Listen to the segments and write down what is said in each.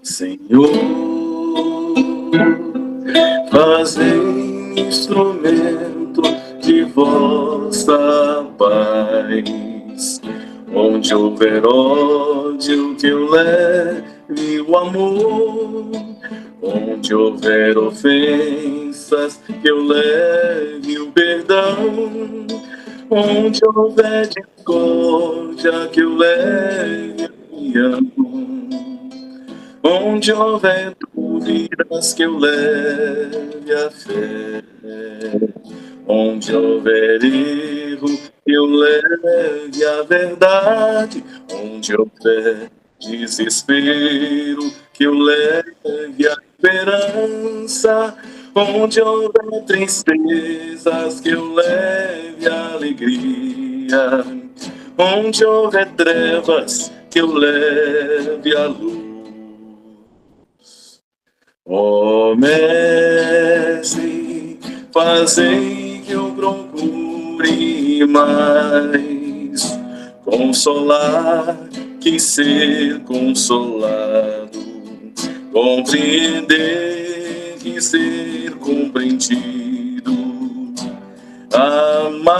Senhor, fazei instrumento de vossa paz. Onde houver ódio, que eu leve o amor. Onde houver ofensas, que eu leve o perdão. Onde houver discórdia, que eu leve a união. Onde houver dúvidas, que eu leve a fé. Onde houver erro, que eu leve a verdade. Onde houver desespero, que eu leve a esperança. Onde houver tristezas, que eu leve a alegria. Onde houver trevas, que eu leve a luz. Ó Mestre, fazei que eu procure mais consolar que ser consolado, compreender que ser compreendido, amar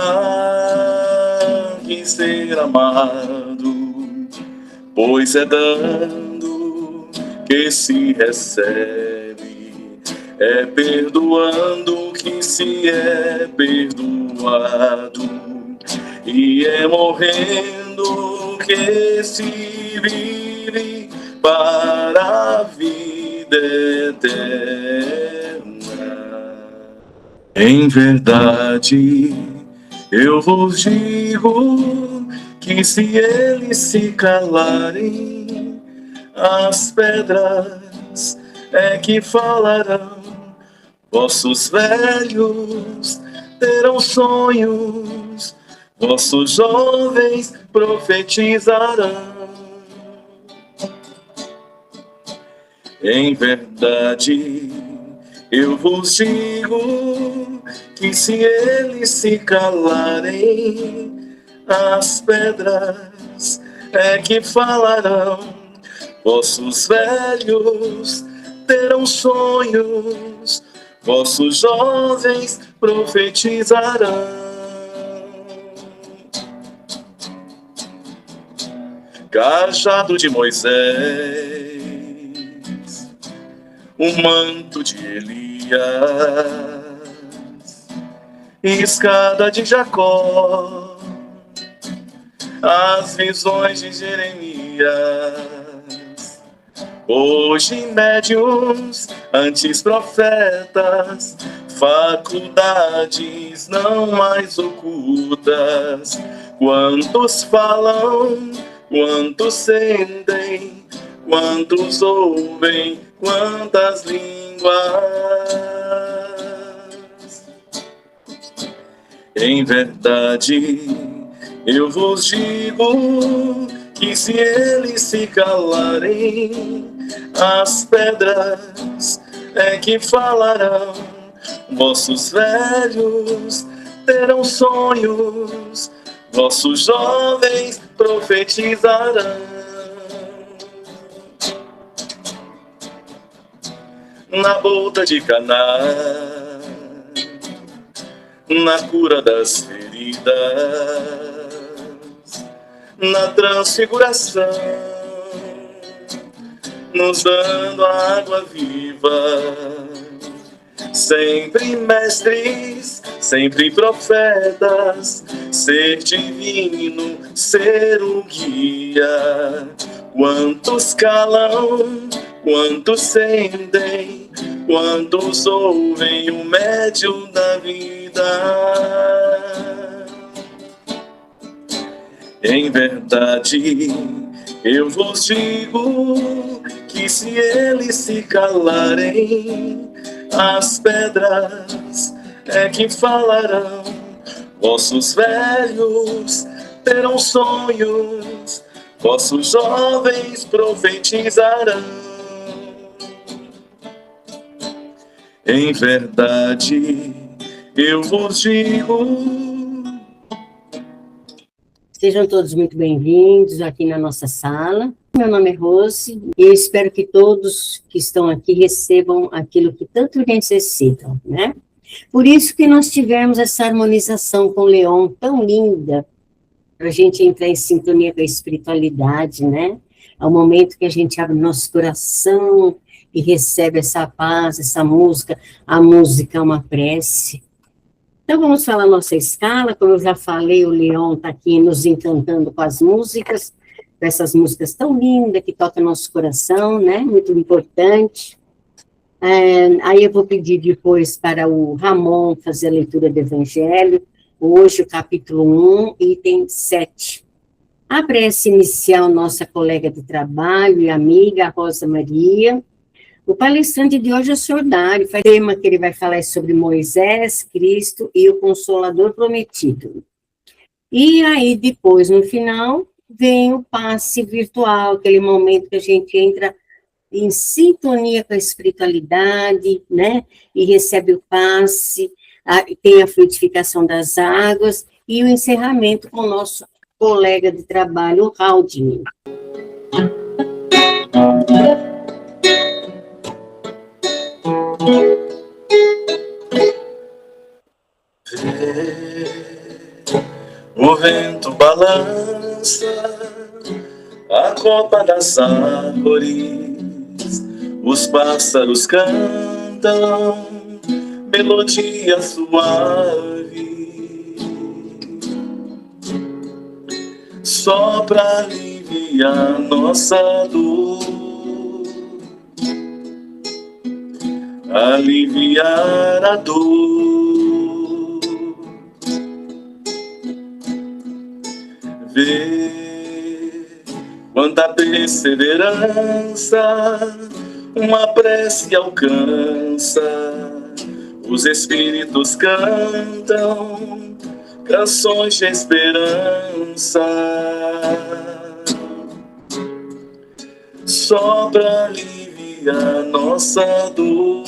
que ser amado, pois é dando que se recebe, é perdoando que se é perdoado, e é morrendo que se vive para a vida eterna. Em verdade, eu vos digo que se eles se calarem, as pedras é que falarão. Vossos velhos terão sonhos, vossos jovens profetizarão. Em verdade, eu vos digo que se eles se calarem, as pedras é que falarão. Vossos velhos terão sonhos, vossos jovens profetizarão. Cajado de Moisés, o manto de Elias, escada de Jacó, as visões de Jeremias. Hoje médiuns, antes profetas, faculdades não mais ocultas. Quantos falam, quantos sentem, quantos ouvem, quantas línguas. Em verdade, eu vos digo que se eles se calarem, as pedras é que falarão. Vossos velhos terão sonhos, vossos jovens profetizarão. Na boda de Caná, na cura das feridas, na transfiguração, nos dando a água viva. Sempre mestres, sempre profetas, ser divino, ser o guia. Quantos calam, quantos sentem, quantos ouvem o médium da vida. Em verdade, eu vos digo que se eles se calarem, as pedras é que falarão. Vossos velhos terão sonhos, vossos jovens profetizarão. Em verdade, eu vos digo. Sejam todos muito bem-vindos aqui na nossa sala. Meu nome é Rose e eu espero que todos que estão aqui recebam aquilo que tanto necessitam, né? Por isso que nós tivemos essa harmonização com o Leon tão linda, para a gente entrar em sintonia com a espiritualidade, né? É o momento que a gente abre nosso coração e recebe essa paz, essa música. A música é uma prece. Então, vamos falar a nossa escala. Como eu já falei, o Leon está aqui nos encantando com as músicas, com essas músicas tão lindas que tocam nosso coração, né? Muito importante. Aí eu vou pedir depois para o Ramon fazer a leitura do Evangelho, hoje o capítulo 1, item 7. A prece inicial, nossa colega de trabalho e amiga, Rosa Maria. O palestrante de hoje é o Sr. Dário, o tema que ele vai falar é sobre Moisés, Cristo e o Consolador Prometido. E aí, depois, no final, vem o passe virtual, aquele momento que a gente entra em sintonia com a espiritualidade, né? E recebe o passe, tem a fluidificação das águas e o encerramento com o nosso colega de trabalho, o Haldini. O vento balança a copa das árvores, os pássaros cantam melodia suave, só pra aliviar nossa dor, aliviar a dor. Vê quanta perseverança uma prece alcança. Os espíritos cantam canções de esperança, só pra aliviar nossa dor,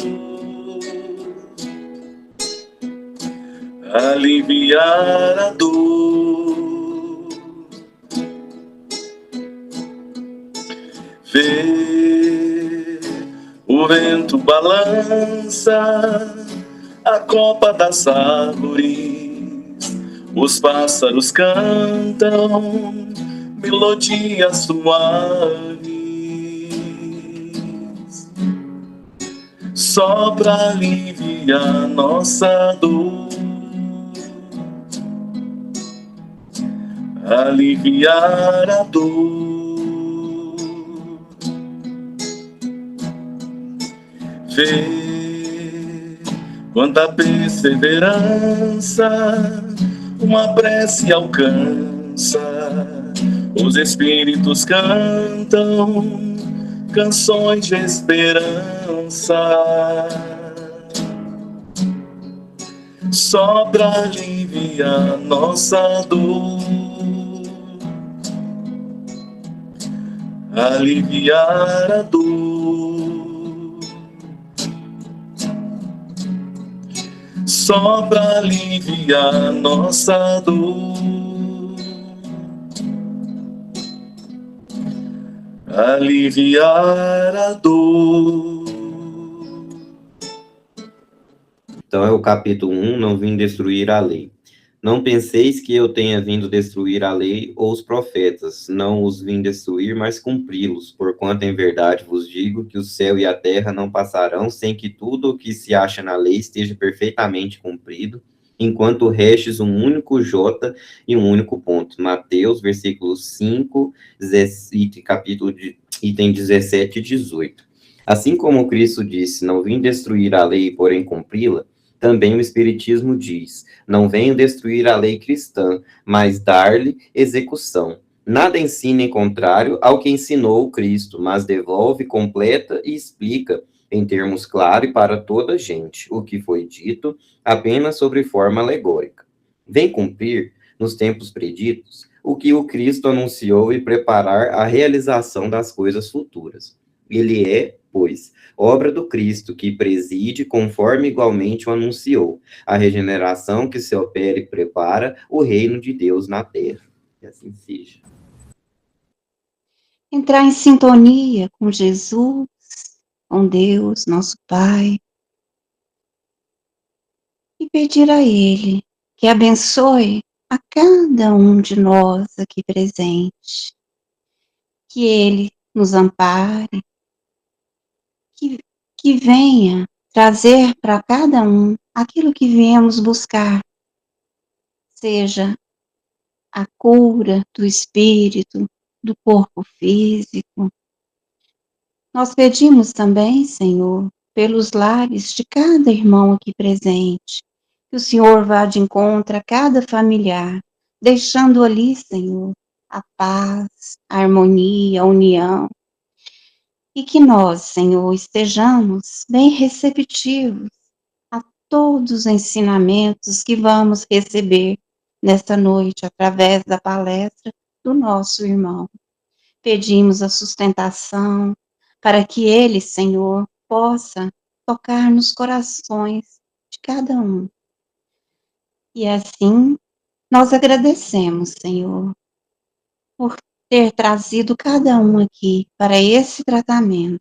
aliviar a dor. Vê, o vento balança a copa das árvores, os pássaros cantam melodias suaves, só pra aliviar nossa dor, aliviar a dor. Vê quanta perseverança uma prece alcança. Os espíritos cantam canções de esperança, só pra aliviar nossa dor, aliviar a dor. Só pra aliviar nossa dor, aliviar a dor. Então é o capítulo 1, não vim destruir a lei. Não penseis que eu tenha vindo destruir a lei ou os profetas, não os vim destruir, mas cumpri-los, porquanto em verdade vos digo que o céu e a terra não passarão sem que tudo o que se acha na lei esteja perfeitamente cumprido, enquanto restes um único J e um único ponto. Mateus, versículos 5, capítulo de item 17 e 18. Assim como Cristo disse, não vim destruir a lei, porém cumpri-la, também o Espiritismo diz, não venho destruir a lei cristã, mas dar-lhe execução. Nada ensina em contrário ao que ensinou o Cristo, mas devolve, completa e explica, em termos claros e para toda a gente, o que foi dito, apenas sobre forma alegórica. Vem cumprir, nos tempos preditos, o que o Cristo anunciou e preparar a realização das coisas futuras. Ele é, pois, obra do Cristo, que preside, conforme igualmente o anunciou, a regeneração que se opera e prepara o reino de Deus na terra. Que assim seja. entrar em sintonia com Jesus, com Deus, nosso Pai, e pedir a Ele que abençoe a cada um de nós aqui presente, que Ele nos ampare, que, que venha trazer para cada um aquilo que viemos buscar, seja a cura do espírito, do corpo físico. Nós pedimos também, Senhor, pelos lares de cada irmão aqui presente, que o Senhor vá de encontro a cada familiar, deixando ali, Senhor, a paz, a harmonia, a união, e que nós, Senhor, estejamos bem receptivos a todos os ensinamentos que vamos receber nesta noite, através da palestra do nosso irmão. Pedimos a sustentação para que ele, Senhor, possa tocar nos corações de cada um. E assim, nós agradecemos, Senhor, por ter trazido cada um aqui para esse tratamento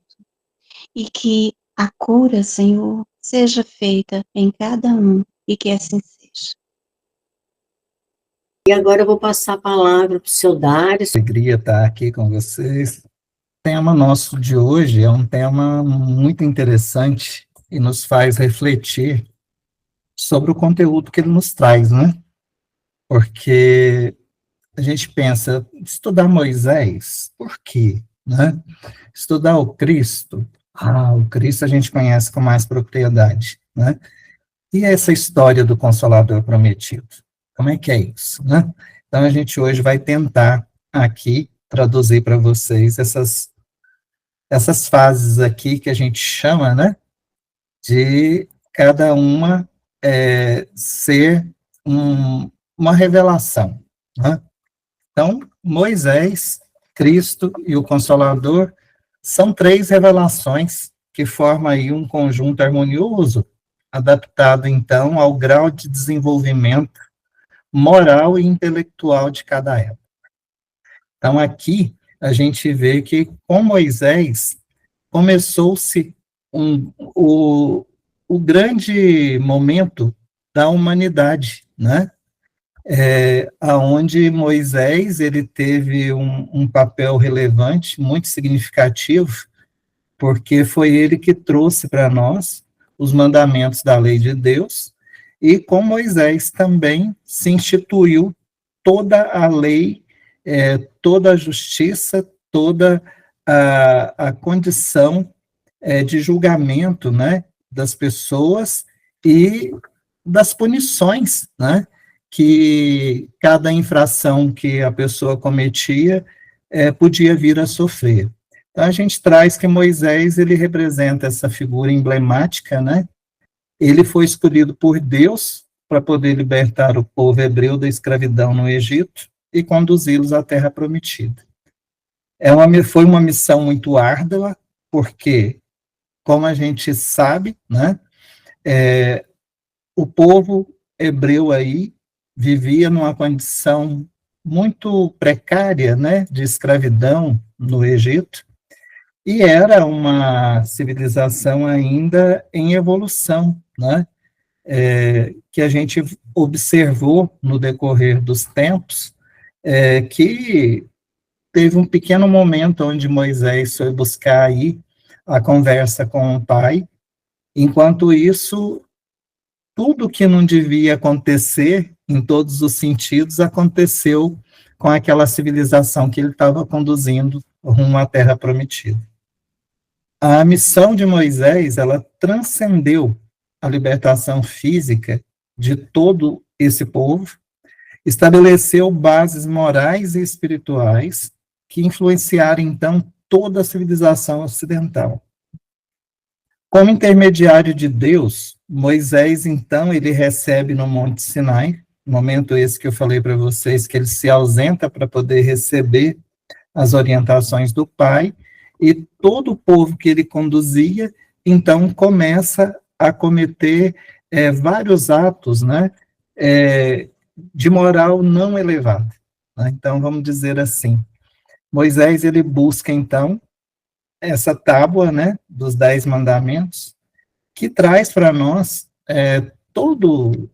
e que a cura, Senhor, seja feita em cada um e que assim seja. E agora eu vou passar a palavra para o seu Dário. Alegria estar aqui com vocês. O tema nosso de hoje é um tema muito interessante e nos faz refletir sobre o conteúdo que ele nos traz, né? Porque a gente pensa, estudar Moisés, por quê? Né? Estudar o Cristo, o Cristo a gente conhece com mais propriedade, né? E essa história do Consolador Prometido? Como é que é isso, né? Então a gente hoje vai tentar aqui traduzir para vocês essas fases aqui que a gente chama, né, de cada uma ser uma revelação, né? Então, Moisés, Cristo e o Consolador são 3 revelações que formam aí um conjunto harmonioso, adaptado, então, ao grau de desenvolvimento moral e intelectual de cada época. Então, aqui, a gente vê que, com Moisés, começou-se o grande momento da humanidade, né? Aonde Moisés ele teve um papel relevante, muito significativo, porque foi ele que trouxe para nós os mandamentos da lei de Deus, e com Moisés também se instituiu toda a lei, toda a justiça, toda a condição de julgamento, né, das pessoas e das punições, né, que cada infração que a pessoa cometia podia vir a sofrer. Então, a gente traz que Moisés, ele representa essa figura emblemática, né? Ele foi escolhido por Deus para poder libertar o povo hebreu da escravidão no Egito e conduzi-los à Terra Prometida. Foi uma missão muito árdua, porque, como a gente sabe, né, o povo hebreu aí vivia numa condição muito precária, né, de escravidão no Egito, e era uma civilização ainda em evolução, né, que a gente observou no decorrer dos tempos, que teve um pequeno momento onde Moisés foi buscar aí a conversa com o pai. Enquanto isso, tudo que não devia acontecer, em todos os sentidos, aconteceu com aquela civilização que ele estava conduzindo rumo à Terra Prometida. A missão de Moisés, ela transcendeu a libertação física de todo esse povo, estabeleceu bases morais e espirituais que influenciaram, então, toda a civilização ocidental. Como intermediário de Deus, Moisés, então, ele recebe no Monte Sinai, momento esse que eu falei para vocês, que ele se ausenta para poder receber as orientações do Pai, e todo o povo que ele conduzia, então, começa a cometer vários atos, né, de moral não elevada. Né? Então, vamos dizer assim, Moisés, ele busca, então, essa tábua, né, dos 10 mandamentos, que traz para nós toda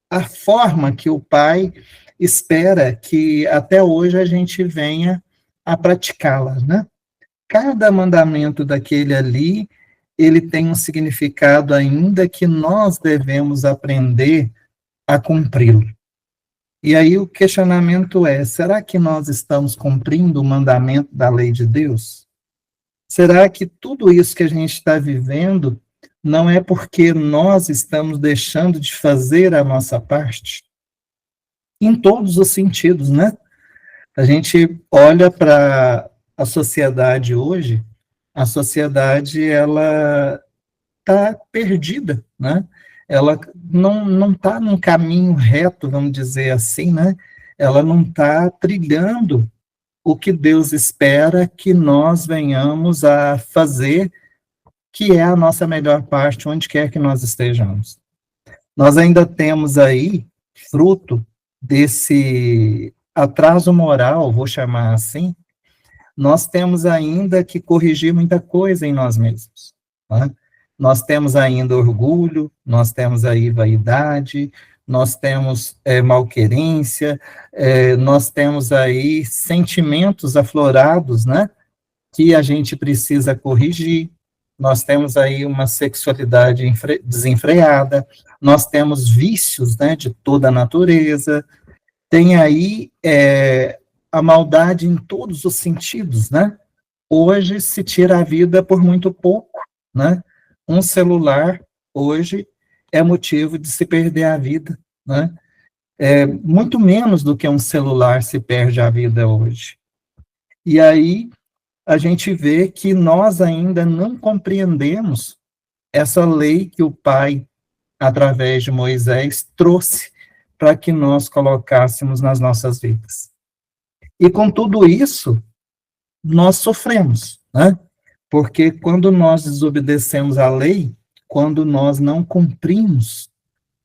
a forma que o Pai espera que até hoje a gente venha a praticá-la, né? Cada mandamento daquele ali, ele tem um significado ainda que nós devemos aprender a cumpri-lo. E aí o questionamento é, será que nós estamos cumprindo o mandamento da lei de Deus? Será que tudo isso que a gente está vivendo não é porque nós estamos deixando de fazer a nossa parte? Em todos os sentidos, né? A gente olha para a sociedade hoje, a sociedade, ela está perdida, né? Ela não está num caminho reto, vamos dizer assim, né? Ela não está trilhando o que Deus espera que nós venhamos a fazer, que é a nossa melhor parte, onde quer que nós estejamos. Nós ainda temos aí, fruto desse atraso moral, vou chamar assim, nós temos ainda que corrigir muita coisa em nós mesmos, né? Nós temos ainda orgulho, nós temos aí vaidade, nós temos malquerência, nós temos aí sentimentos aflorados, né, que a gente precisa corrigir, nós temos aí uma sexualidade desenfreada, nós temos vícios, né, de toda a natureza, tem aí a maldade em todos os sentidos, né? Hoje se tira a vida por muito pouco, né? Um celular, hoje, é motivo de se perder a vida, né? Muito menos do que um celular se perde a vida hoje. E aí, a gente vê que nós ainda não compreendemos essa lei que o Pai, através de Moisés, trouxe para que nós colocássemos nas nossas vidas. E com tudo isso, nós sofremos, né? Porque quando nós desobedecemos a lei, quando nós não cumprimos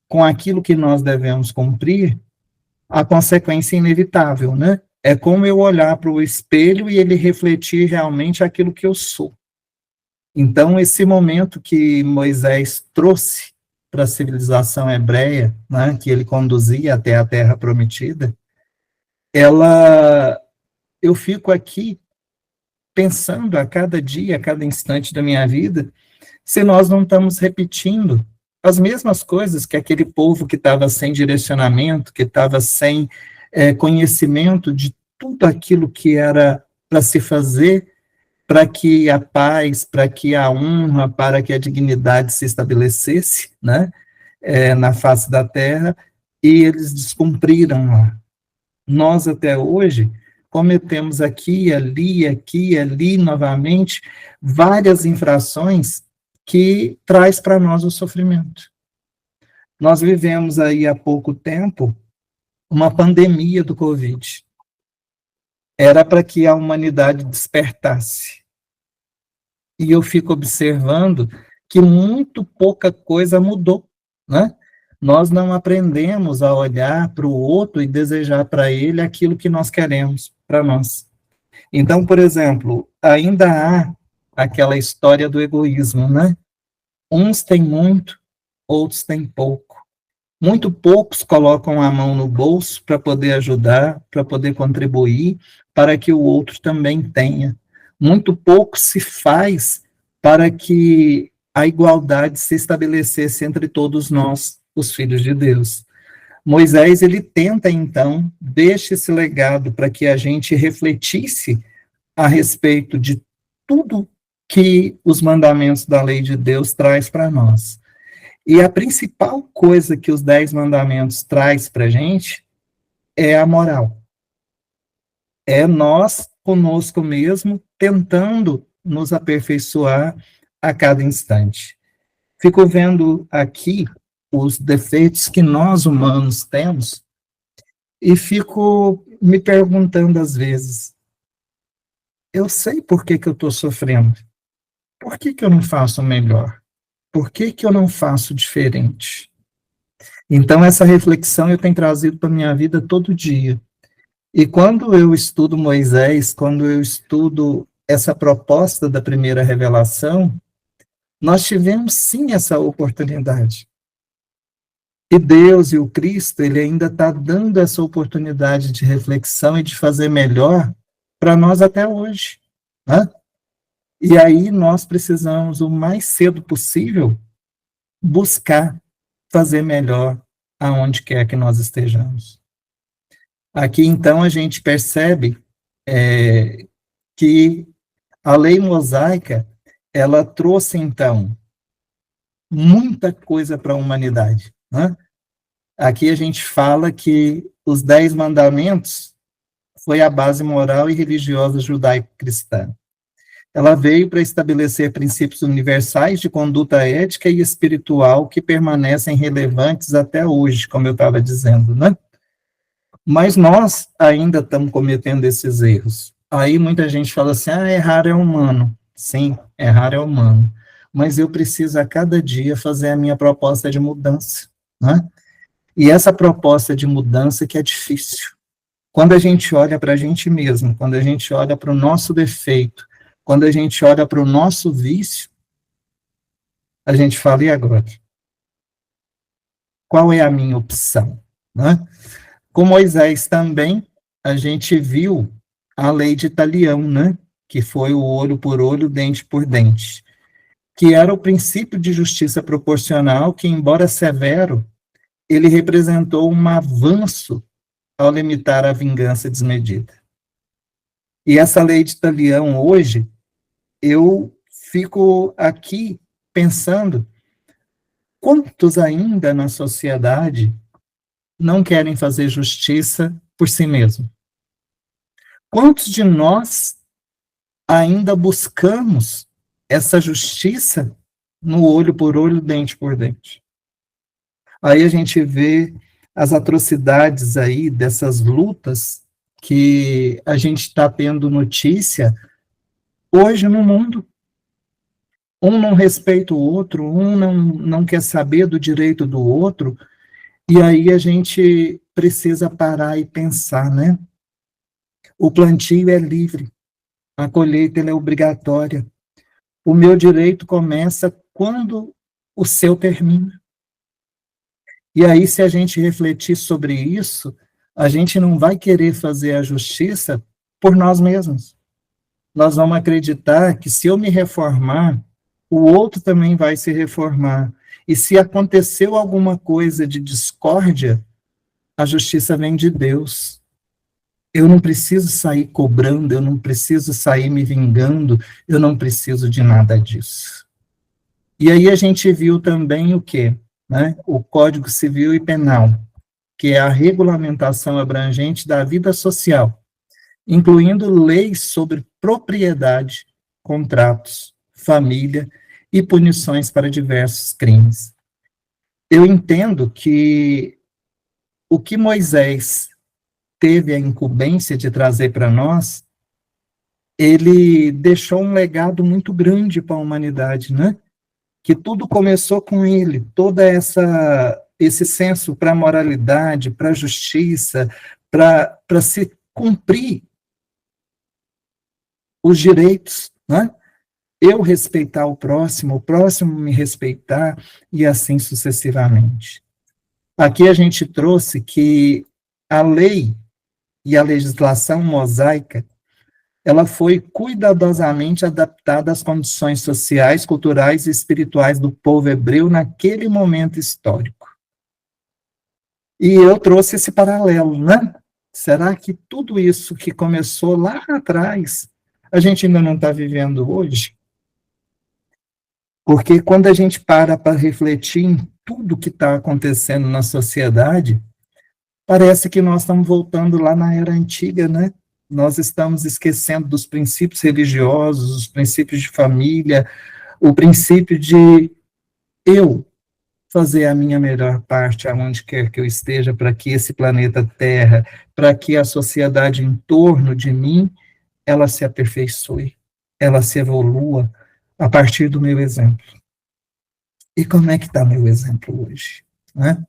com aquilo que nós devemos cumprir, a consequência é inevitável, né? É como eu olhar para o espelho e ele refletir realmente aquilo que eu sou. Então, esse momento que Moisés trouxe para a civilização hebreia, né, que ele conduzia até a Terra Prometida, eu fico aqui pensando a cada dia, a cada instante da minha vida, se nós não estamos repetindo as mesmas coisas que aquele povo que estava sem direcionamento, que estava sem conhecimento de tudo aquilo que era para se fazer, para que a paz, para que a honra, para que a dignidade se estabelecesse, né, na face da terra, e eles descumpriram lá. Nós, até hoje, cometemos aqui, ali, novamente, várias infrações que traz para nós o sofrimento. Nós vivemos aí há pouco tempo uma pandemia do Covid. Era para que a humanidade despertasse. E eu fico observando que muito pouca coisa mudou, né? Nós não aprendemos a olhar para o outro e desejar para ele aquilo que nós queremos para nós. Então, por exemplo, ainda há aquela história do egoísmo, né? Uns têm muito, outros têm pouco. Muito poucos colocam a mão no bolso para poder ajudar, para poder contribuir, para que o outro também tenha. Muito pouco se faz para que a igualdade se estabelecesse entre todos nós, os filhos de Deus. Moisés, ele tenta, então, deixa esse legado para que a gente refletisse a respeito de tudo que os mandamentos da lei de Deus traz para nós. E a principal coisa que os 10 mandamentos traz para a gente é a moral. É nós, conosco mesmo, tentando nos aperfeiçoar a cada instante. Fico vendo aqui os defeitos que nós humanos temos e fico me perguntando às vezes, eu sei por que eu estou sofrendo. Por que eu não faço melhor? Por que eu não faço diferente? Então, essa reflexão eu tenho trazido para a minha vida todo dia. E quando eu estudo Moisés, quando eu estudo essa proposta da primeira revelação, nós tivemos sim essa oportunidade. E Deus e o Cristo, ele ainda está dando essa oportunidade de reflexão e de fazer melhor para nós até hoje, né? E aí nós precisamos, o mais cedo possível, buscar fazer melhor aonde quer que nós estejamos. Aqui, então, a gente percebe que a lei mosaica, ela trouxe, então, muita coisa para a humanidade, né? Aqui a gente fala que os 10 mandamentos foi a base moral e religiosa judaico-cristã. Ela veio para estabelecer princípios universais de conduta ética e espiritual que permanecem relevantes até hoje, como eu estava dizendo, né? Mas nós ainda estamos cometendo esses erros. Aí muita gente fala assim, errar é humano. Sim, errar é humano. Mas eu preciso a cada dia fazer a minha proposta de mudança, né? E essa proposta de mudança que é difícil. Quando a gente olha para a gente mesmo, quando a gente olha para o nosso defeito, quando a gente olha para o nosso vício, a gente fala, e agora? Qual é a minha opção, né? Com Moisés também, a gente viu a lei de Talião, né? Que foi o olho por olho, dente por dente, que era o princípio de justiça proporcional que, embora severo, ele representou um avanço ao limitar a vingança desmedida. E essa lei de Talião, hoje, eu fico aqui pensando quantos ainda na sociedade não querem fazer justiça por si mesmo. Quantos de nós ainda buscamos essa justiça no olho por olho, dente por dente? Aí a gente vê as atrocidades aí dessas lutas que a gente está tendo notícia hoje no mundo. Um não respeita o outro, um não quer saber do direito do outro, e aí a gente precisa parar e pensar, né? O plantio é livre, a colheita é obrigatória. O meu direito começa quando o seu termina. E aí, se a gente refletir sobre isso, a gente não vai querer fazer a justiça por nós mesmos. Nós vamos acreditar que se eu me reformar, o outro também vai se reformar. E se aconteceu alguma coisa de discórdia, a justiça vem de Deus. Eu não preciso sair cobrando, eu não preciso sair me vingando, eu não preciso de nada disso. E aí a gente viu também o quê? Né? O Código Civil e Penal, que é a regulamentação abrangente da vida social, incluindo leis sobre propriedade, contratos, família e punições para diversos crimes. Eu entendo que o que Moisés teve a incumbência de trazer para nós, ele deixou um legado muito grande para a humanidade, né? Que tudo começou com ele, toda esse senso para a moralidade, para a justiça, para se cumprir os direitos, né? Eu respeitar o próximo me respeitar, e assim sucessivamente. Aqui a gente trouxe que a lei e a legislação mosaica, ela foi cuidadosamente adaptada às condições sociais, culturais e espirituais do povo hebreu naquele momento histórico. E eu trouxe esse paralelo, né? Será que tudo isso que começou lá atrás, a gente ainda não está vivendo hoje? Porque quando a gente para refletir em tudo que está acontecendo na sociedade, parece que nós estamos voltando lá na era antiga, né? Nós estamos esquecendo dos princípios religiosos, os princípios de família, o princípio de eu fazer a minha melhor parte aonde quer que eu esteja, para que esse planeta Terra, para que a sociedade em torno de mim, ela se aperfeiçoe, ela se evolua a partir do meu exemplo. E como é que está meu exemplo hoje, né?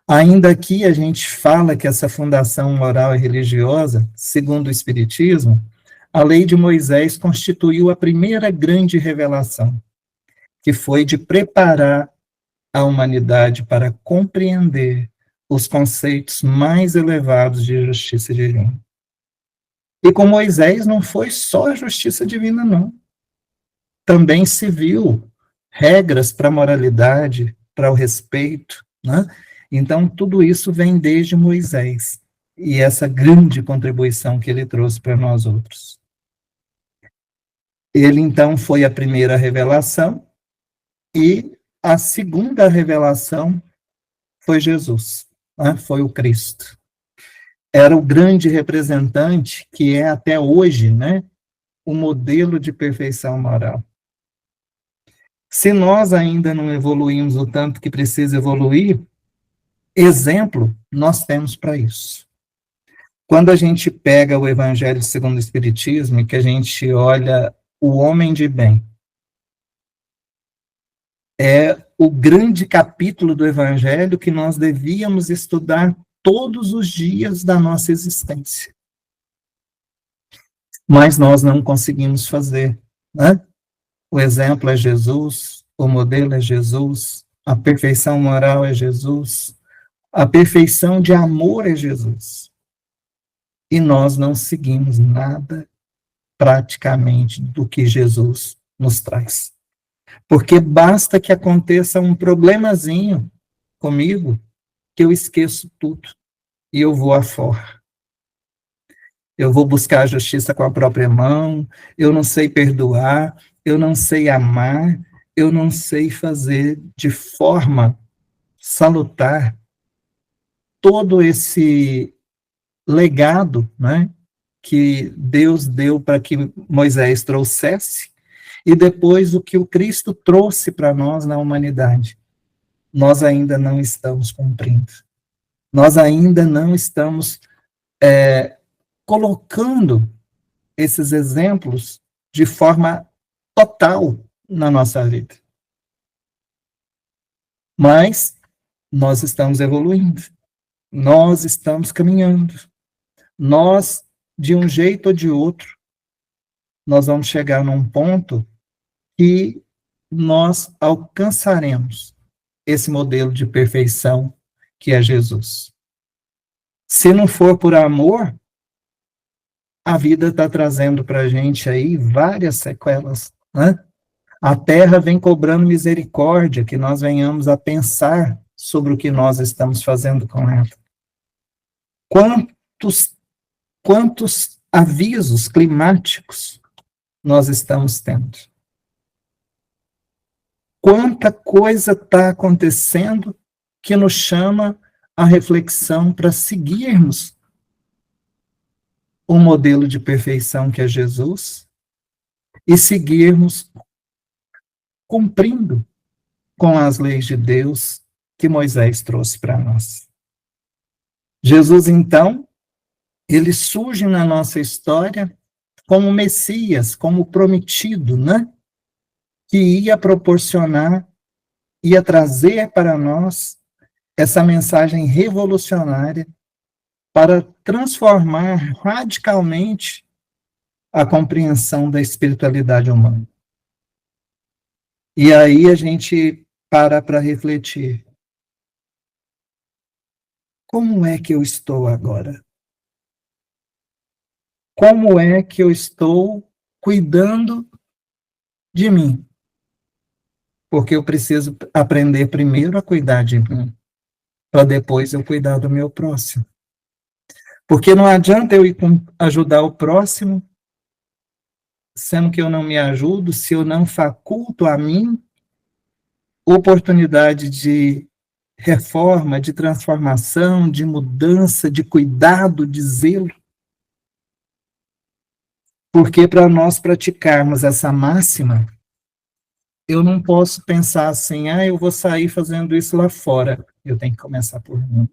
Ainda aqui a gente fala que essa fundação moral e religiosa, segundo o Espiritismo, a lei de Moisés constituiu a primeira grande revelação, que foi de preparar a humanidade para compreender os conceitos mais elevados de justiça divina. E com Moisés não foi só a justiça divina, não. Também se viu regras para a moralidade, para o respeito, né? Então, tudo isso vem desde Moisés, e essa grande contribuição que ele trouxe para nós outros. Ele, então, foi a primeira revelação, e a segunda revelação foi Jesus, né? Foi o Cristo. Era o grande representante, que é até hoje, né, o modelo de perfeição moral. Se nós ainda não evoluímos o tanto que precisa evoluir, exemplo nós temos para isso. Quando a gente pega o Evangelho segundo o Espiritismo e que a gente olha o homem de bem, é o grande capítulo do Evangelho que nós devíamos estudar todos os dias da nossa existência. Mas nós não conseguimos fazer, né? O exemplo é Jesus, o modelo é Jesus, a perfeição moral é Jesus, a perfeição de amor é Jesus. E nós não seguimos nada praticamente do que Jesus nos traz. Porque basta que aconteça um problemazinho comigo, que eu esqueço tudo e eu vou afora. Eu vou buscar a justiça com a própria mão, eu não sei perdoar, eu não sei amar, eu não sei fazer de forma salutar todo esse legado, né, que Deus deu para que Moisés trouxesse, e depois o que o Cristo trouxe para nós na humanidade. Nós ainda não estamos cumprindo. Nós ainda não estamos colocando esses exemplos de forma total na nossa vida. Mas nós estamos evoluindo, nós estamos caminhando, nós, de um jeito ou de outro, nós vamos chegar num ponto que nós alcançaremos esse modelo de perfeição que é Jesus. Se não for por amor, a vida está trazendo para a gente aí várias sequelas, né? A Terra vem cobrando misericórdia, que nós venhamos a pensar sobre o que nós estamos fazendo com ela. Quantos avisos climáticos nós estamos tendo? Quanta coisa está acontecendo que nos chama a reflexão para seguirmos o modelo de perfeição que é Jesus e seguirmos cumprindo com as leis de Deus que Moisés trouxe para nós. Jesus, então, ele surge na nossa história como Messias, como prometido, né? Que ia proporcionar, ia trazer para nós essa mensagem revolucionária para transformar radicalmente a compreensão da espiritualidade humana. E aí a gente para refletir. Como é que eu estou agora? Como é que eu estou cuidando de mim? Porque eu preciso aprender primeiro a cuidar de mim, para depois eu cuidar do meu próximo. Porque não adianta eu ir ajudar o próximo, sendo que eu não me ajudo, se eu não faculto a mim oportunidade de reforma, de transformação, de mudança, de cuidado, de zelo. Porque para nós praticarmos essa máxima, eu não posso pensar assim, eu vou sair fazendo isso lá fora. Eu tenho que começar por mim.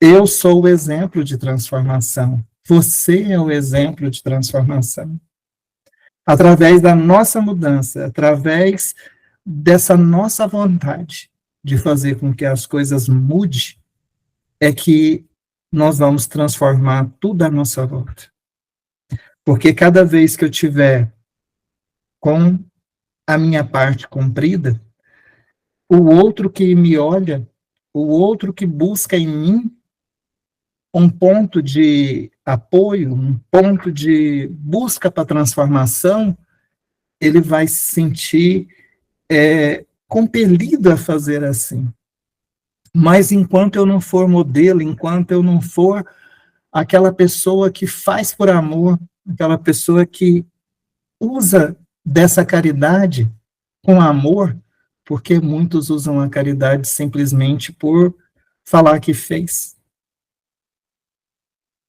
Eu sou o exemplo de transformação. Você é o exemplo de transformação. Através da nossa mudança, através dessa nossa vontade de fazer com que as coisas mudem é que nós vamos transformar tudo à nossa volta. Porque cada vez que eu tiver com a minha parte cumprida, o outro que me olha, o outro que busca em mim um ponto de apoio, um ponto de busca para transformação, ele vai se sentir compelido a fazer assim. Mas enquanto eu não for modelo, enquanto eu não for aquela pessoa que faz por amor, aquela pessoa que usa dessa caridade com amor, porque muitos usam a caridade simplesmente por falar que fez.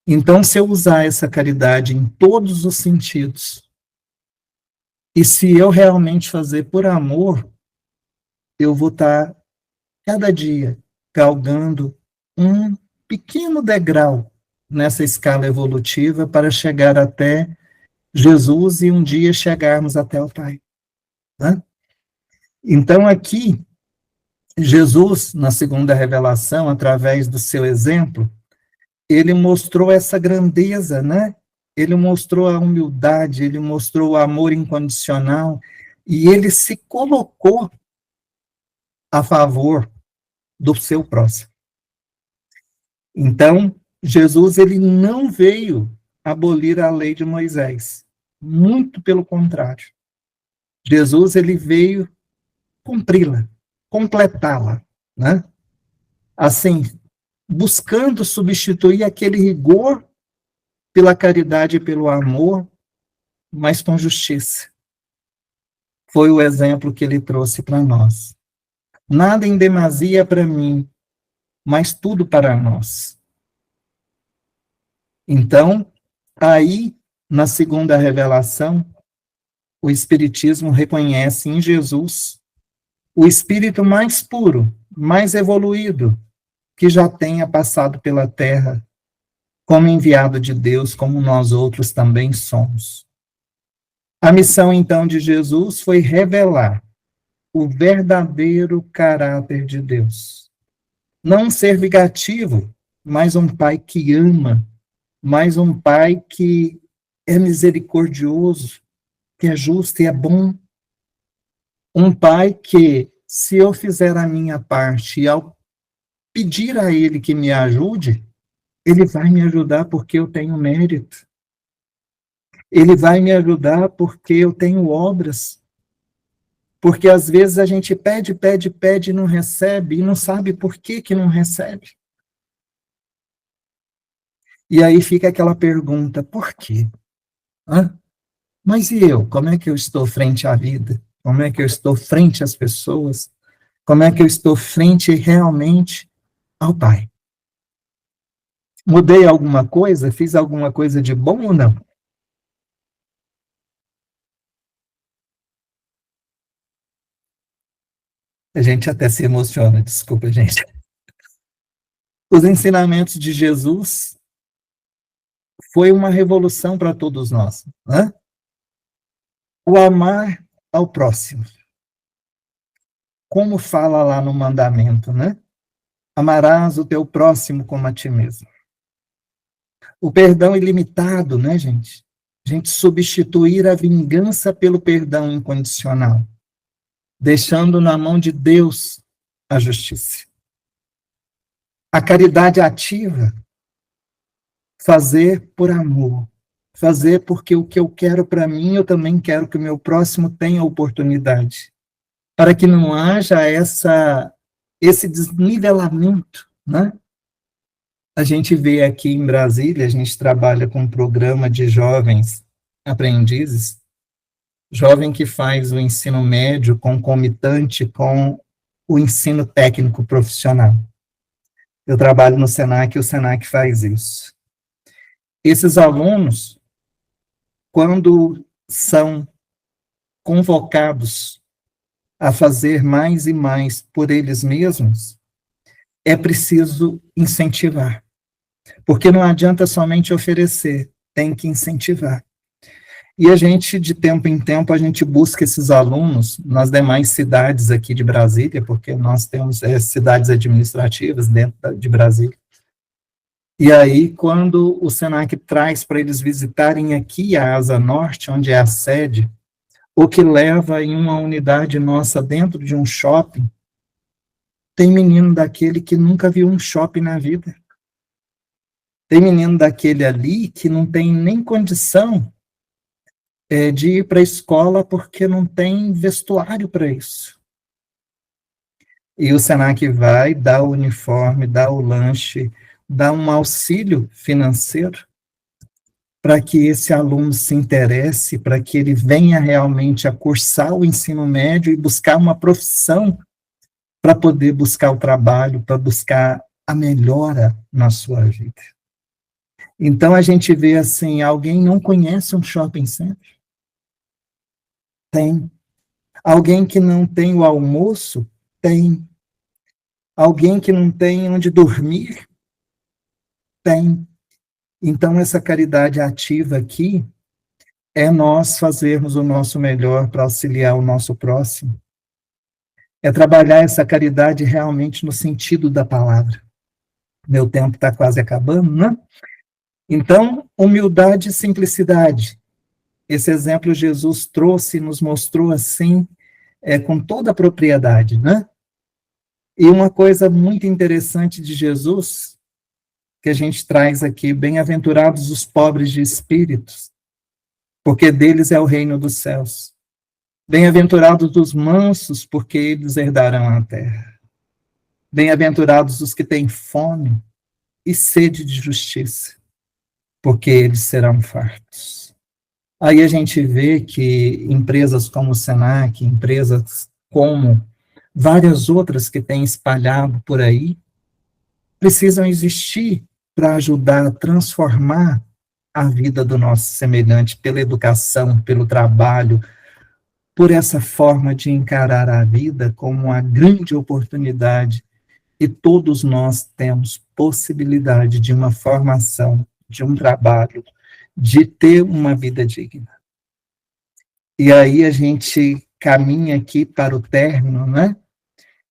Então, se eu usar essa caridade em todos os sentidos, e se eu realmente fazer por amor, eu vou estar, cada dia, galgando um pequeno degrau nessa escala evolutiva para chegar até Jesus e um dia chegarmos até o Pai. Né? Então, aqui, Jesus, na segunda revelação, através do seu exemplo, ele mostrou essa grandeza, né? Ele mostrou a humildade, ele mostrou o amor incondicional, e ele se colocou a favor do seu próximo. Então, Jesus, ele não veio abolir a lei de Moisés, muito pelo contrário. Jesus, ele veio cumpri-la, completá-la, né? Assim, buscando substituir aquele rigor pela caridade e pelo amor, mas com justiça. Foi o exemplo que ele trouxe para nós. Nada em demasia para mim, mas tudo para nós. Então, aí, na segunda revelação, o Espiritismo reconhece em Jesus o espírito mais puro, mais evoluído, que já tenha passado pela Terra, como enviado de Deus, como nós outros também somos. A missão, então, de Jesus foi revelar o verdadeiro caráter de Deus. Não um ser vingativo, mas um Pai que ama, mas um Pai que é misericordioso, que é justo e é bom. Um Pai que, se eu fizer a minha parte e ao pedir a Ele que me ajude, Ele vai me ajudar porque eu tenho mérito. Ele vai me ajudar porque eu tenho obras. Porque às vezes a gente pede, pede, pede e não recebe, e não sabe por que não recebe. E aí fica aquela pergunta, por quê? Hã? Mas e eu? Como é que eu estou frente à vida? Como é que eu estou frente às pessoas? Como é que eu estou frente realmente ao Pai? Mudei alguma coisa? Fiz alguma coisa de bom ou não? A gente até se emociona, desculpa, gente. Os ensinamentos de Jesus foi uma revolução para todos nós. Né? O amar ao próximo. Como fala lá no mandamento, né? Amarás o teu próximo como a ti mesmo. O perdão ilimitado, né, gente? A gente substituir a vingança pelo perdão incondicional, deixando na mão de Deus a justiça. A caridade ativa, fazer por amor, fazer porque o que eu quero para mim, eu também quero que o meu próximo tenha oportunidade, para que não haja esse desnivelamento, né? A gente vê aqui em Brasília, a gente trabalha com um programa de jovens aprendizes, jovem que faz o ensino médio concomitante com o ensino técnico profissional. Eu trabalho no Senac e o Senac faz isso. Esses alunos, quando são convocados a fazer mais e mais por eles mesmos, é preciso incentivar. Porque não adianta somente oferecer, tem que incentivar. E a gente, de tempo em tempo, a gente busca esses alunos nas demais cidades aqui de Brasília, porque nós temos cidades administrativas dentro de Brasília. E aí, quando o SENAC traz para eles visitarem aqui a Asa Norte, onde é a sede, o que leva em uma unidade nossa dentro de um shopping, tem menino daquele que nunca viu um shopping na vida. Tem menino daquele ali que não tem nem condição de ir para a escola porque não tem vestuário para isso. E o SENAC vai, dá o uniforme, dá o lanche, dá um auxílio financeiro para que esse aluno se interesse, para que ele venha realmente a cursar o ensino médio e buscar uma profissão para poder buscar o trabalho, para buscar a melhora na sua vida. Então, a gente vê assim, alguém não conhece um shopping center? Tem. Alguém que não tem o almoço? Tem. Alguém que não tem onde dormir? Tem. Então, essa caridade ativa aqui é nós fazermos o nosso melhor para auxiliar o nosso próximo. É trabalhar essa caridade realmente no sentido da palavra. Meu tempo está quase acabando, né? Então, humildade e simplicidade. Esse exemplo Jesus trouxe e nos mostrou assim, com toda a propriedade, né? E uma coisa muito interessante de Jesus, que a gente traz aqui, bem-aventurados os pobres de espíritos, porque deles é o reino dos céus. Bem-aventurados os mansos, porque eles herdarão a terra. Bem-aventurados os que têm fome e sede de justiça, porque eles serão fartos. Aí a gente vê que empresas como o SENAC, empresas como várias outras que têm espalhado por aí, precisam existir para ajudar a transformar a vida do nosso semelhante pela educação, pelo trabalho, por essa forma de encarar a vida como uma grande oportunidade, e todos nós temos possibilidade de uma formação, de um trabalho, de ter uma vida digna. E aí a gente caminha aqui para o término, né?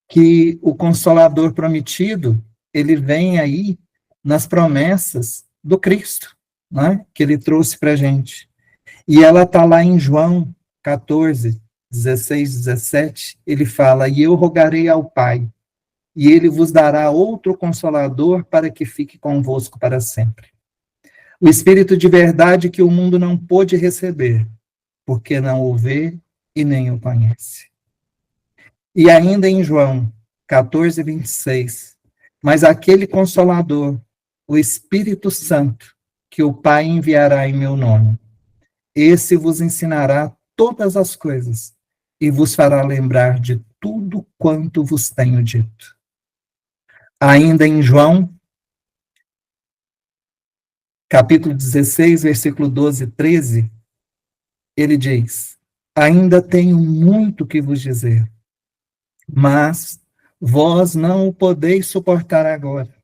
Que o Consolador prometido, ele vem aí nas promessas do Cristo, né? Que ele trouxe para a gente. E ela está lá em João 14, 16, 17, ele fala, e eu rogarei ao Pai, e ele vos dará outro Consolador para que fique convosco para sempre. O Espírito de verdade que o mundo não pôde receber, porque não o vê e nem o conhece. E ainda em João 14, 26, mas aquele Consolador, o Espírito Santo, que o Pai enviará em meu nome, esse vos ensinará todas as coisas e vos fará lembrar de tudo quanto vos tenho dito. Ainda em João, capítulo 16, versículo 12 e 13, ele diz, ainda tenho muito que vos dizer, mas vós não o podeis suportar agora.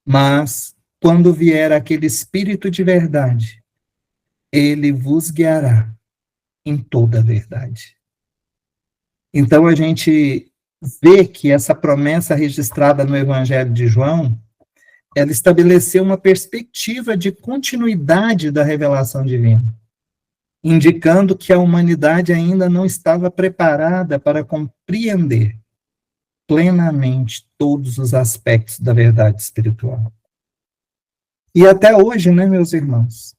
Mas, quando vier aquele Espírito de verdade, ele vos guiará em toda a verdade. Então, a gente vê que essa promessa registrada no Evangelho de João, ela estabeleceu uma perspectiva de continuidade da revelação divina, indicando que a humanidade ainda não estava preparada para compreender plenamente todos os aspectos da verdade espiritual. E até hoje, né, meus irmãos,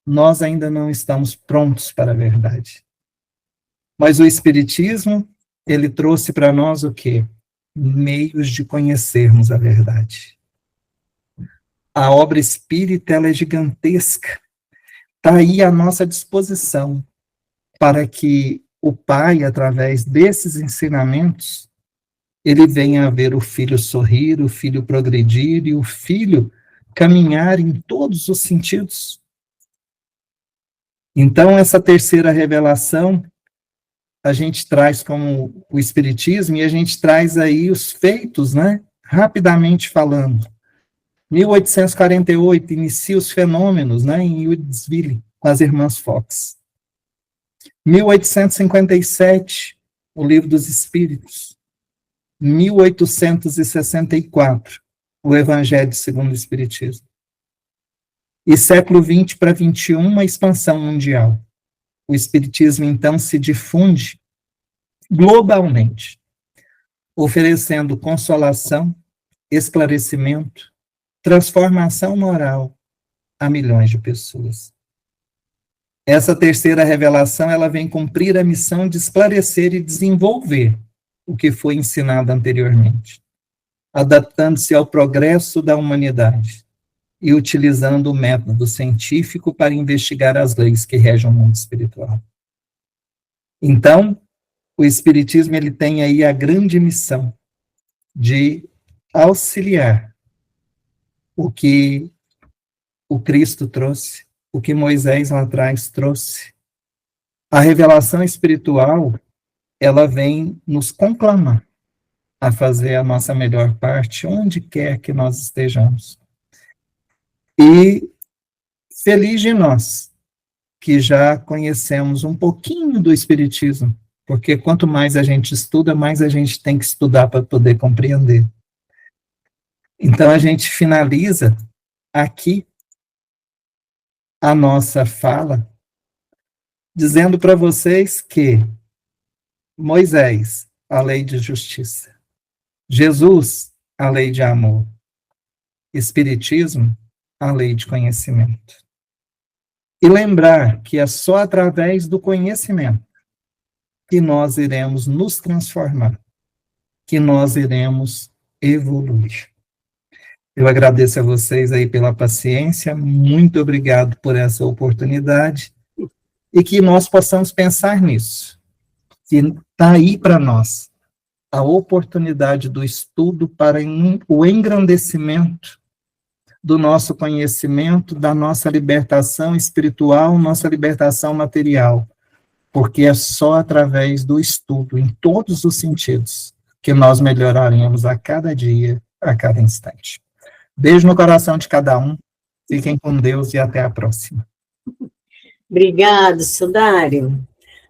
nós ainda não estamos prontos para a verdade. Mas o Espiritismo, ele trouxe para nós o quê? Meios de conhecermos a verdade. A obra espírita, ela é gigantesca. Está aí à nossa disposição para que o Pai, através desses ensinamentos, ele venha a ver o filho sorrir, o filho progredir e o filho caminhar em todos os sentidos. Então, essa terceira revelação, a gente traz como o Espiritismo e a gente traz aí os feitos, né? Rapidamente falando. 1848, inicia os fenômenos, né? Em Woodsville. com as irmãs Fox. 1857, o Livro dos Espíritos. 1864, o Evangelho segundo o Espiritismo. E século XX para XXI, a expansão mundial. O Espiritismo, então, se difunde globalmente, oferecendo consolação, esclarecimento, transformação moral a milhões de pessoas. Essa terceira revelação, ela vem cumprir a missão de esclarecer e desenvolver o que foi ensinado anteriormente, adaptando-se ao progresso da humanidade e utilizando o método científico para investigar as leis que regem o mundo espiritual. Então, o Espiritismo, ele tem aí a grande missão de auxiliar o que o Cristo trouxe, o que Moisés lá atrás trouxe. A revelação espiritual, ela vem nos conclamar a fazer a nossa melhor parte, onde quer que nós estejamos. E feliz de nós, que já conhecemos um pouquinho do Espiritismo, porque quanto mais a gente estuda, mais a gente tem que estudar para poder compreender. Então, a gente finaliza aqui a nossa fala, dizendo para vocês que Moisés, a lei de justiça. Jesus, a lei de amor. Espiritismo, a lei de conhecimento. E lembrar que é só através do conhecimento que nós iremos nos transformar, que nós iremos evoluir. Eu agradeço a vocês aí pela paciência, muito obrigado por essa oportunidade, e que nós possamos pensar nisso, que está aí para nós a oportunidade do estudo para o engrandecimento do nosso conhecimento, da nossa libertação espiritual, nossa libertação material, porque é só através do estudo, em todos os sentidos, que nós melhoraremos a cada dia, a cada instante. Beijo no coração de cada um, fiquem com Deus e até a próxima. Obrigado, Sudário.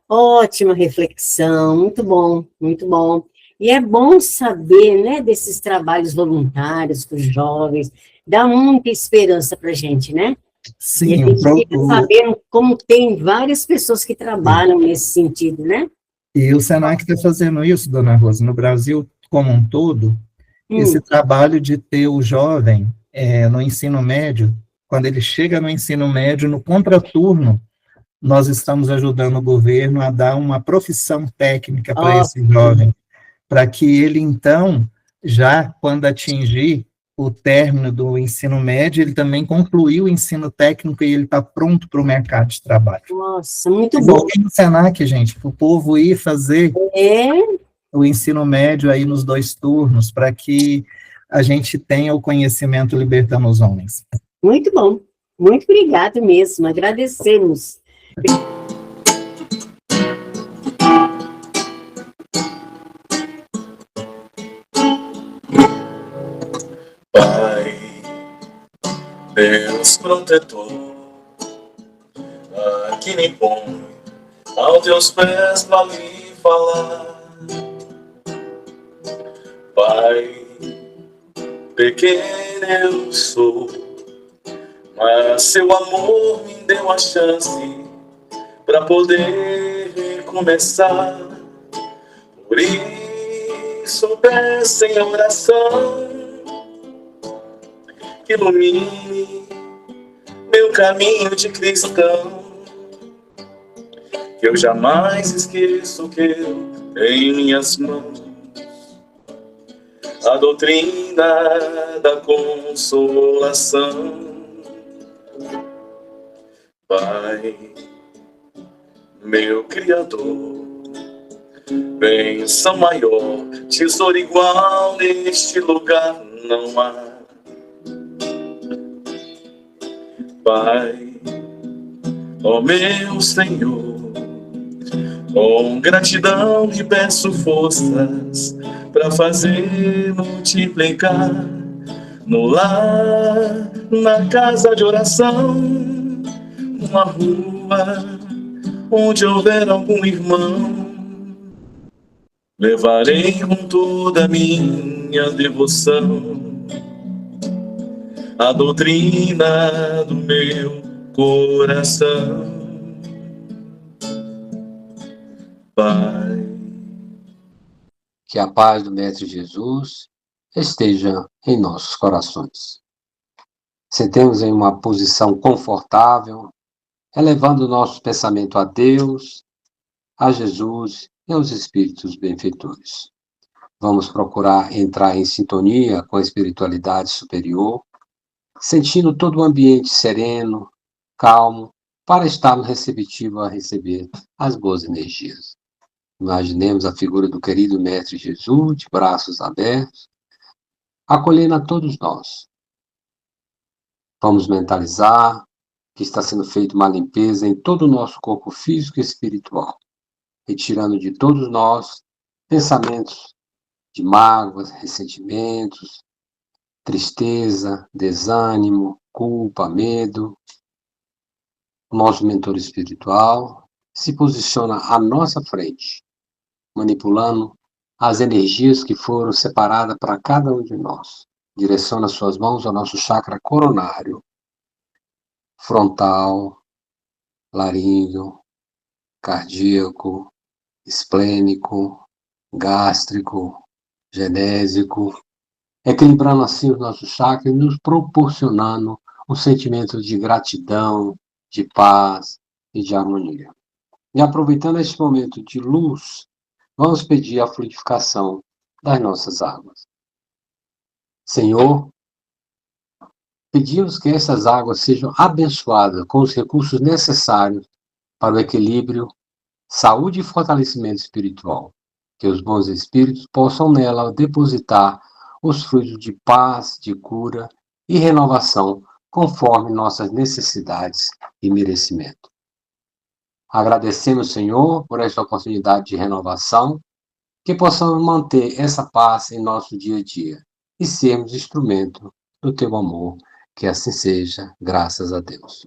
Ótima reflexão, muito bom, muito bom. E é bom saber, né, desses trabalhos voluntários com os jovens, dá muita esperança para a gente, né? Sim, e a gente fica sabendo como tem várias pessoas que trabalham nesse sentido, né? E o Senac está fazendo isso, dona Rosa, no Brasil como um todo, esse trabalho de ter o jovem no ensino médio, quando ele chega no ensino médio, no contraturno, nós estamos ajudando o governo a dar uma profissão técnica para esse jovem, para que ele, então, já quando atingir o término do ensino médio, ele também concluiu o ensino técnico e ele está pronto para o mercado de trabalho. Nossa, muito bom. No Senac, gente, para o povo ir fazer o ensino médio aí nos 2 turnos, para que a gente tenha o conhecimento libertando os homens. Muito bom. Muito obrigado mesmo. Agradecemos. Pai, Deus protetor, aqui me põe aos teus pés para lhe falar. Pai, pequeno eu sou, mas seu amor me deu a chance para poder recomeçar. Por isso peço em oração que ilumine meu caminho de cristão, que eu jamais esqueço que eu tenho em minhas mãos a doutrina da consolação. Pai, meu Criador, bênção maior, tesouro igual neste lugar não há. Pai, ó meu Senhor, com gratidão lhe peço forças para fazer multiplicar no lar, na casa de oração, alguma rua onde houver algum irmão, levarei com toda a minha devoção a doutrina do meu coração. Pai, que a paz do Mestre Jesus esteja em nossos corações. Sentemos em uma posição confortável, elevando o nosso pensamento a Deus, a Jesus e aos Espíritos benfeitores. Vamos procurar entrar em sintonia com a espiritualidade superior, sentindo todo o ambiente sereno, calmo, para estarmos receptivos a receber as boas energias. Imaginemos a figura do querido Mestre Jesus, de braços abertos, acolhendo a todos nós. Vamos mentalizar que está sendo feita uma limpeza em todo o nosso corpo físico e espiritual, retirando de todos nós pensamentos de mágoas, ressentimentos, tristeza, desânimo, culpa, medo. O nosso mentor espiritual se posiciona à nossa frente, manipulando as energias que foram separadas para cada um de nós. Direciona suas mãos ao nosso chakra coronário, frontal, laríngeo, cardíaco, esplênico, gástrico, genésico, equilibrando assim os nossos chakras e nos proporcionando um sentimento de gratidão, de paz e de harmonia. E aproveitando este momento de luz, vamos pedir a fluidificação das nossas águas. Senhor, pedimos que essas águas sejam abençoadas com os recursos necessários para o equilíbrio, saúde e fortalecimento espiritual. Que os bons espíritos possam nela depositar os frutos de paz, de cura e renovação, conforme nossas necessidades e merecimento. Agradecemos, Senhor, por esta oportunidade de renovação, que possamos manter essa paz em nosso dia a dia e sermos instrumento do teu amor, que assim seja, graças a Deus.